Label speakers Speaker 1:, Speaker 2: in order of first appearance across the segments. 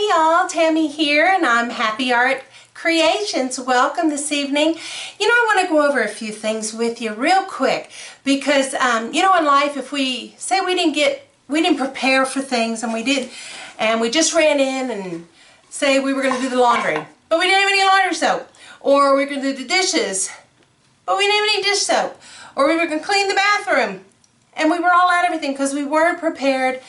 Speaker 1: Hey y'all, Tammy here, and I'm Happi Art Creations. Welcome this evening. I want to go over a few things with you real quick because, in life, if we say we didn't prepare for things and we just ran in and say we were going to do the laundry, but we didn't have any laundry soap, or we were going to do the dishes, but we didn't have any dish soap, or we were going to clean the bathroom, and we were all out of everything because we weren't prepared.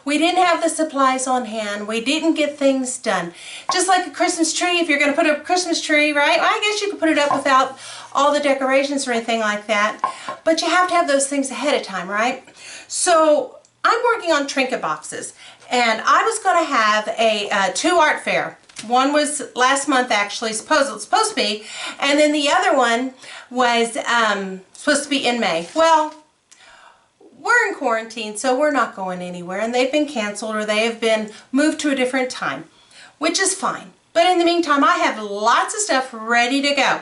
Speaker 1: We didn't have the supplies on hand. We didn't get things done. Just like a Christmas tree, if you're going to put up a Christmas tree, right? Well, I guess you could put it up without all the decorations or anything like that. But you have to have those things ahead of time, right? So I'm working on trinket boxes. And I was going to have a 2 art fair. One was last month, actually, supposed to be. And then the other one was supposed to be in May. Well, we're in quarantine, so we're not going anywhere, and they've been canceled or they have been moved to a different time, which is fine. But in the meantime, I have lots of stuff ready to go.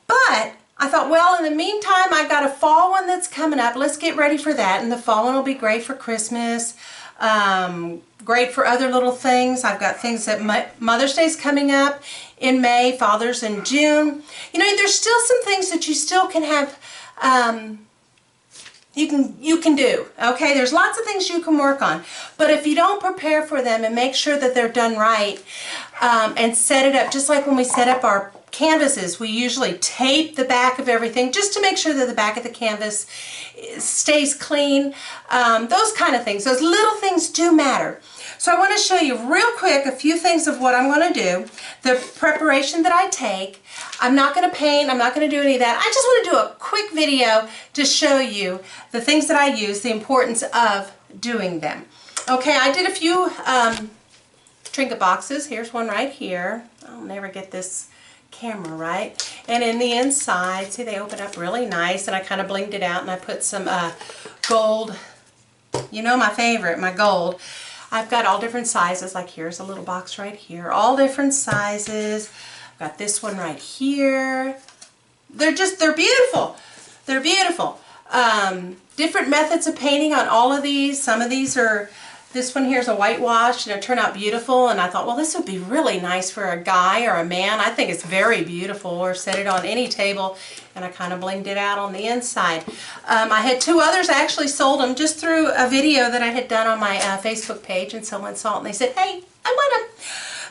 Speaker 1: But I thought, well, in the meantime, I've got a fall one that's coming up. Let's get ready for that, and the fall one will be great for Christmas, great for other little things. I've got things that Mother's Day's coming up in May, Father's in June. There's still some things that you still can have you can do, okay? There's lots of things you can work on, but if you don't prepare for them and make sure that they're done right and set it up, just like when we set up our canvases, we usually tape the back of everything just to make sure that the back of the canvas stays clean, those kind of things. Those little things do matter. So I want to show you real quick a few things of what I'm going to do, the preparation that I take. I'm not going to paint, I'm not going to do any of that. I just want to do a quick video to show you the things that I use, the importance of doing them. Okay, I did a few trinket boxes. Here's one right here. I'll never get this camera right. And in the inside, see, they open up really nice, and I kind of blinged it out, and I put some gold, my favorite, my gold. I've got all different sizes, like here's a little box right here, all different sizes. I've got this one right here. They're beautiful. They're beautiful. Different methods of painting on all of these. Some of these are, this one here is a whitewash, and it turned out beautiful, and I thought, well, this would be really nice for a guy or a man. I think it's very beautiful, or set it on any table, and I kind of blinged it out on the inside. I had 2 others. I actually sold them just through a video that I had done on my Facebook page, and someone saw it and they said, hey, I want them.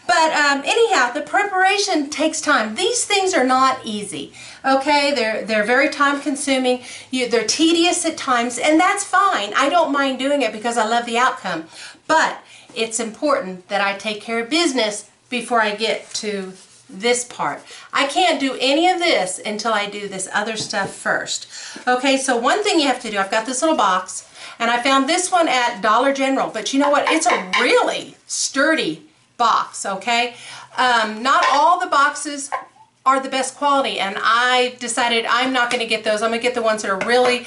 Speaker 1: But anyhow, the preparation takes time. These things are not easy, okay? They're very time consuming. They're tedious at times, and that's fine. I don't mind doing it because I love the outcome. But it's important that I take care of business before I get to this part. I can't do any of this until I do this other stuff first. Okay, so one thing you have to do, I've got this little box, and I found this one at Dollar General, but you know what? It's a really sturdy box, okay? Not all the boxes are the best quality, and I decided I'm not going to get those. I'm going to get the ones that are really,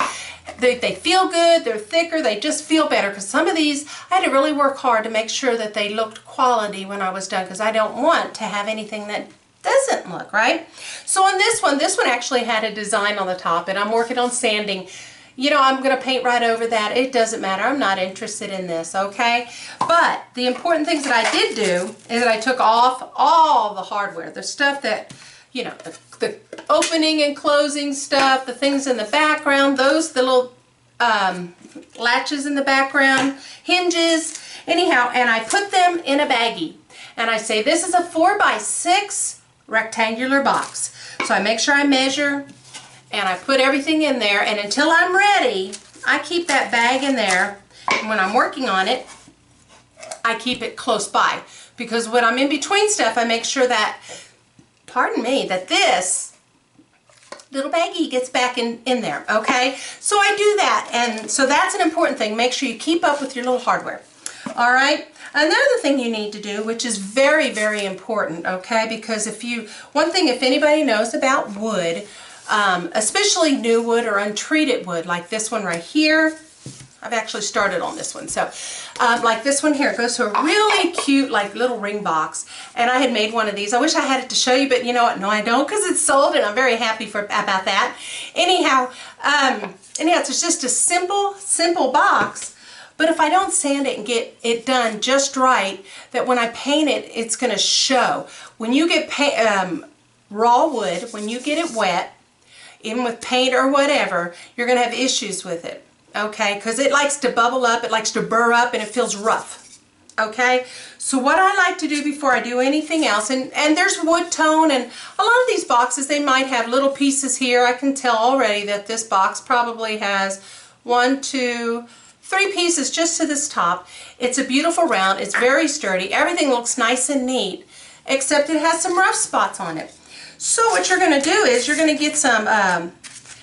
Speaker 1: they feel good, they're thicker, they just feel better, because some of these, I had to really work hard to make sure that they looked quality when I was done, because I don't want to have anything that doesn't look, right? So on this one actually had a design on the top, and I'm working on sanding. I'm going to paint right over that. It doesn't matter. I'm not interested in this, okay? But the important things that I did do is that I took off all the hardware, the stuff that, the opening and closing stuff, the things in the background, the little latches in the background, hinges, anyhow, and I put them in a baggie. And I say, this is a 4x6 rectangular box. So I make sure I measure, and I put everything in there, and until I'm ready, I keep that bag in there, and when I'm working on it, I keep it close by, because when I'm in between stuff, I make sure that, pardon me, that this little baggie gets back in there, okay? So I do that, and so that's an important thing. Make sure you keep up with your little hardware, all right? Another thing you need to do, which is very, very important, okay, because one thing, if anybody knows about wood, especially new wood or untreated wood, like this one right here. I've actually started on this one. So like this one here, it goes to a really cute like little ring box, and I had made one of these. I wish I had it to show you, but you know what? No, I don't, because it's sold, and I'm very happy about that. Anyhow, it's just a simple box, But if I don't sand it and get it done just right, that when I paint it, it's going to show. When you get raw wood, when you get it wet, even with paint or whatever, you're going to have issues with it, okay? Because it likes to bubble up, it likes to burr up, and it feels rough, okay? So what I like to do before I do anything else, and there's wood tone, and a lot of these boxes, they might have little pieces here. I can tell already that this box probably has 1, 2, 3 pieces just to this top. It's a beautiful round, it's very sturdy, everything looks nice and neat, except it has some rough spots on it. So what you're going to do is you're going to get some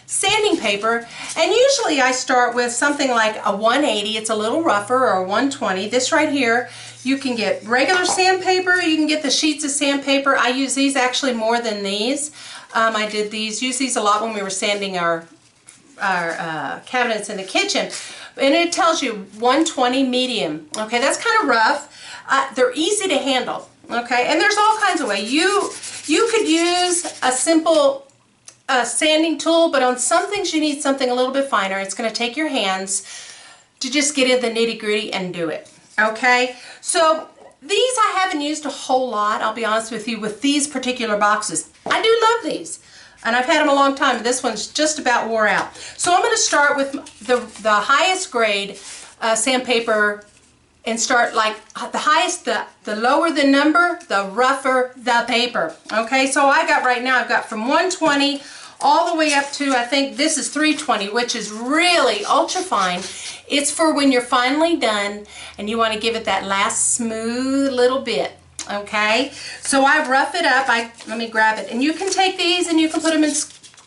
Speaker 1: sanding paper, and usually I start with something like a 180, it's a little rougher, or a 120. This right here, you can get regular sandpaper, you can get the sheets of sandpaper. I use these actually more than these. I use these a lot when we were sanding our cabinets in the kitchen. And it tells you 120 medium. Okay, that's kind of rough. They're easy to handle. Okay, and there's all kinds of ways. You could use a simple sanding tool, but on some things you need something a little bit finer. It's going to take your hands to just get in the nitty-gritty and do it. Okay, so these I haven't used a whole lot, I'll be honest with you, with these particular boxes. I do love these, and I've had them a long time. This one's just about wore out. So I'm going to start with the highest grade sandpaper, and start like the highest, the lower the number, the rougher the paper. Okay, so I've got from 120 all the way up to, I think this is 320, which is really ultra fine. It's for when you're finally done and you want to give it that last smooth little bit. Okay, so I rough it up. Let me grab it, and you can take these and you can put them in,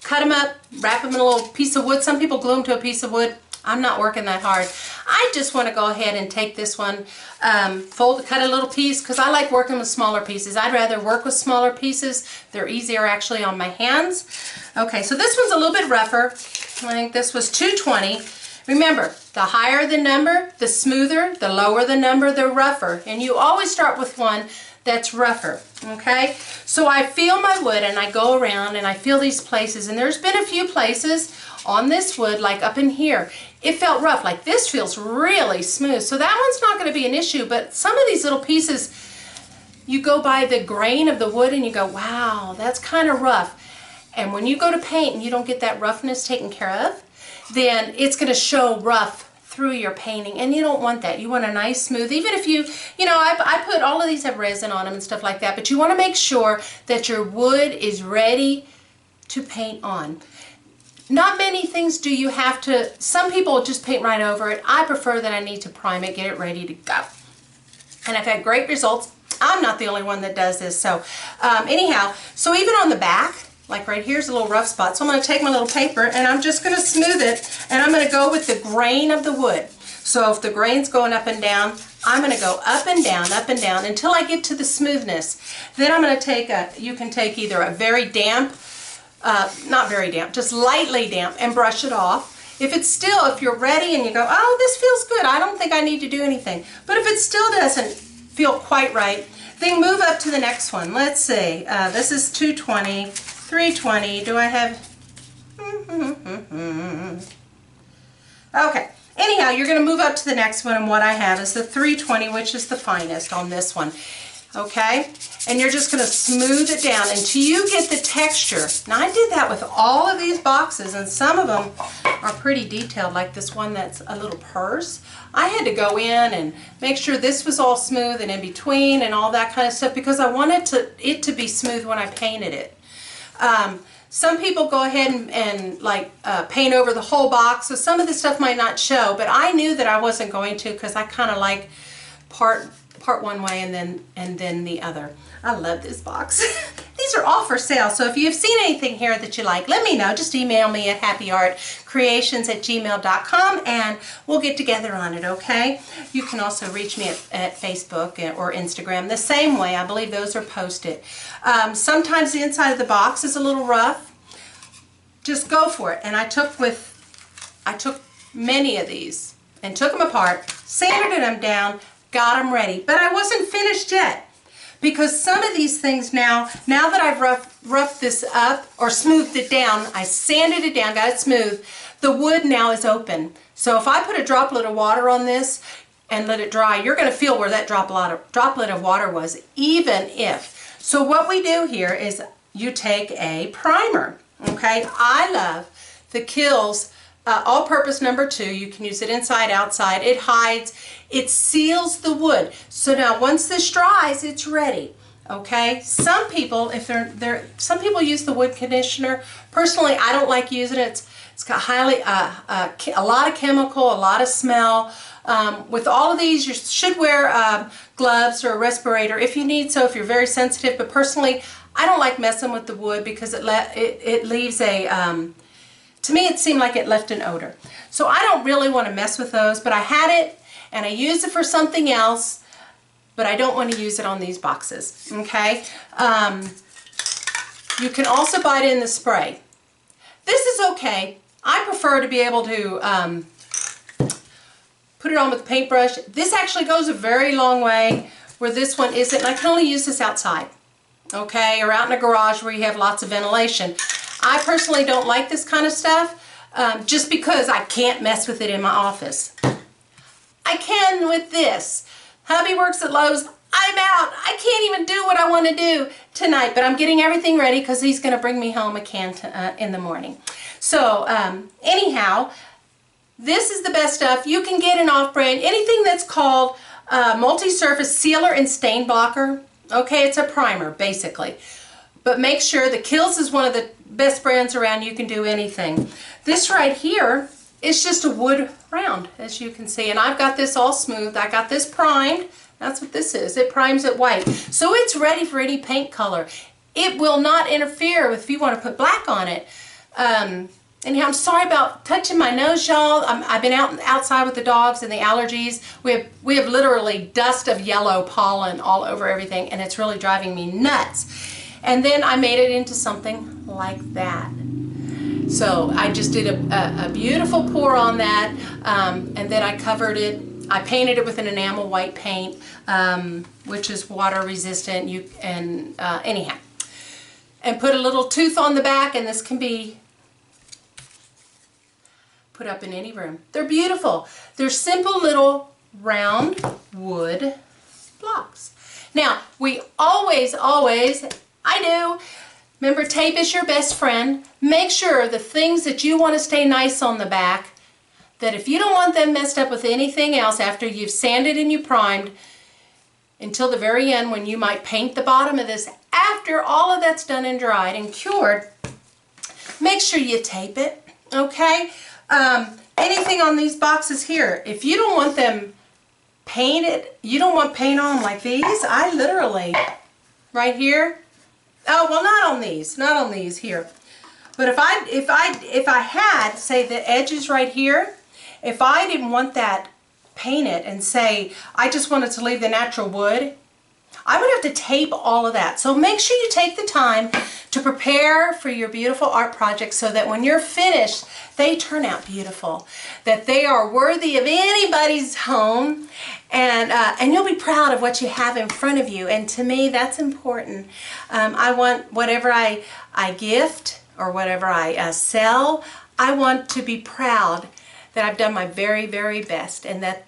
Speaker 1: cut them up, wrap them in a little piece of wood. Some people glue them to a piece of wood. I'm not working that hard. I just want to go ahead and take this one, cut a little piece, because I like working with smaller pieces. I'd rather work with smaller pieces. They're easier actually on my hands. Okay, so this one's a little bit rougher. I think this was 220. Remember, the higher the number, the smoother, the lower the number, the rougher. And you always start with one that's rougher, okay? So I feel my wood and I go around and I feel these places, and there's been a few places on this wood, like up in here, it felt rough. Like this feels really smooth. So that one's not going to be an issue, but some of these little pieces, you go by the grain of the wood and you go, wow, that's kind of rough. And when you go to paint and you don't get that roughness taken care of, then it's going to show rough through your painting, and you don't want that. You want a nice smooth, even if you know, I put all of these have resin on them and stuff like that, but you want to make sure that your wood is ready to paint on. Not many things do you have to, some people just paint right over it. I prefer that I need to prime it, get it ready to go. And I've had great results. I'm not the only one that does this. So anyhow, so even on the back, like right here's a little rough spot. So I'm going to take my little paper and I'm just going to smooth it, and I'm going to go with the grain of the wood. So if the grain's going up and down, I'm going to go up and down until I get to the smoothness. Then I'm going to take you can take either a very damp, not very damp, just lightly damp, and brush it off. If you're ready and you go, oh, this feels good, I don't think I need to do anything. But if it still doesn't feel quite right, then move up to the next one. Let's see, this is 220, 320, do I have, okay. Anyhow, you're going to move up to the next one, and what I have is the 320, which is the finest on this one. Okay? And you're just going to smooth it down until you get the texture. Now, I did that with all of these boxes, and some of them are pretty detailed, like this one that's a little purse. I had to go in and make sure this was all smooth and in between and all that kind of stuff, because I wanted it to be smooth when I painted it. Some people go ahead and paint over the whole box, so some of the stuff might not show, but I knew that I wasn't going to, because I kind of like part one way and then the other. I love this box. These are all for sale, so if you've seen anything here that you like, let me know. Just email me at happyartcreations@gmail.com and we'll get together on it, okay? You can also reach me at Facebook or Instagram the same way. I believe those are posted. Sometimes the inside of the box is a little rough. Just go for it. And I took many of these and took them apart, sanded them down, got them ready. But I wasn't finished yet. because some of these things now that I've roughed this up or smoothed it down, I sanded it down, got it smooth, the wood now is open. So if I put a droplet of water on this and let it dry, you're going to feel where that droplet of water was, even if. So what we do here is you take a primer, okay? I love the Kills all-purpose number 2. You can use it inside, outside. It hides, it seals the wood. So now once this dries, it's ready. Okay, some people, if some people use the wood conditioner. Personally, I don't like using it. It's got a lot of chemical, a lot of smell. With all of these, you should wear gloves or a respirator if you need so, if you're very sensitive. But personally, I don't like messing with the wood because it leaves a, to me it seemed like it left an odor. So I don't really want to mess with those, but I had it and I used it for something else. But I don't want to use it on these boxes, okay? You can also buy it in the spray. This is okay. I prefer to be able to put it on with a paintbrush. This actually goes a very long way where this one isn't. And I can only use this outside, okay? Or out in a garage where you have lots of ventilation. I personally don't like this kind of stuff just because I can't mess with it in my office. I can with this. Hubby works at Lowe's. I'm out. I can't even do what I want to do tonight, but I'm getting everything ready because he's going to bring me home a can in the morning. So anyhow, this is the best stuff. You can get an off-brand, anything that's called multi-surface sealer and stain blocker. Okay, it's a primer basically. But make sure the Kills is one of the best brands around. You can do anything. This right here is just a wood round, as you can see. And I've got this all smooth. I got this primed. That's what this is. It primes it white. So it's ready for any paint color. It will not interfere with if you want to put black on it. Anyhow, I'm sorry about touching my nose, y'all. I've been outside with the dogs and the allergies. We have literally dust of yellow pollen all over everything, and it's really driving me nuts. And then I made it into something like that. So I just did a beautiful pour on that, and then I covered it. I painted it with an enamel white paint, which is water resistant. Anyhow, and put a little tooth on the back, and this can be put up in any room. They're beautiful. They're simple little round wood blocks. Now, we always, I do. Remember, tape is your best friend. Make sure the things that you want to stay nice on the back, that if you don't want them messed up with anything else after you've sanded and you primed, until the very end when you might paint the bottom of this, after all of that's done and dried and cured, make sure you tape it, okay? Anything on these boxes here, if you don't want them painted, you don't want paint on them like these, I literally, right here, oh, well, not on these here. But if I had, say, the edges right here, if I didn't want that painted and say, I just wanted to leave the natural wood, I would have to tape all of that. So make sure you take the time to prepare for your beautiful art project so that when you're finished, they turn out beautiful, that they are worthy of anybody's home, and you'll be proud of what you have in front of you. And to me, that's important. I want whatever I gift or whatever I sell, I want to be proud that I've done my very, very best and that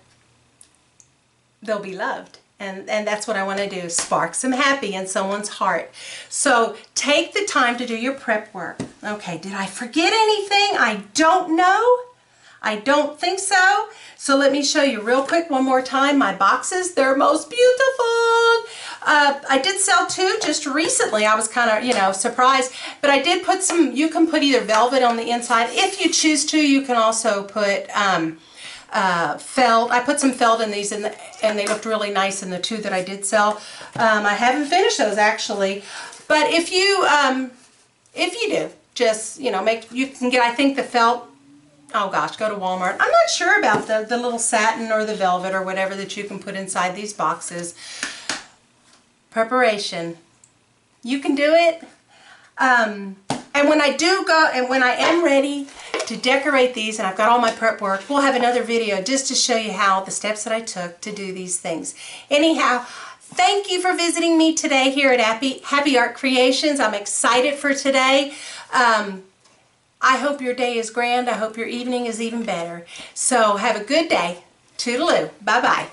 Speaker 1: they'll be loved. And that's what I want to do, spark some happy in someone's heart. So take the time to do your prep work. Okay, did I forget anything? I don't know. I don't think so. So let me show you real quick one more time my boxes. They're most beautiful. I did sell 2 just recently. I was kind of, surprised. But I did put some, you can put either velvet on the inside. If you choose to, you can also put felt. I put some felt in these and they looked really nice in the 2 that I did sell. I haven't finished those actually. But if you do, just, you can get, I think the felt, oh gosh, go to Walmart. I'm not sure about the little satin or the velvet or whatever that you can put inside these boxes. Preparation. You can do it. And when I do go, and when I am ready to decorate these, and I've got all my prep work, we'll have another video just to show you how the steps that I took to do these things. Anyhow, Thank you for visiting me today here at Happi Art Creations. I'm excited for today. I hope your day is grand. I hope your evening is even better. So have a good day. Toodaloo. Bye-bye.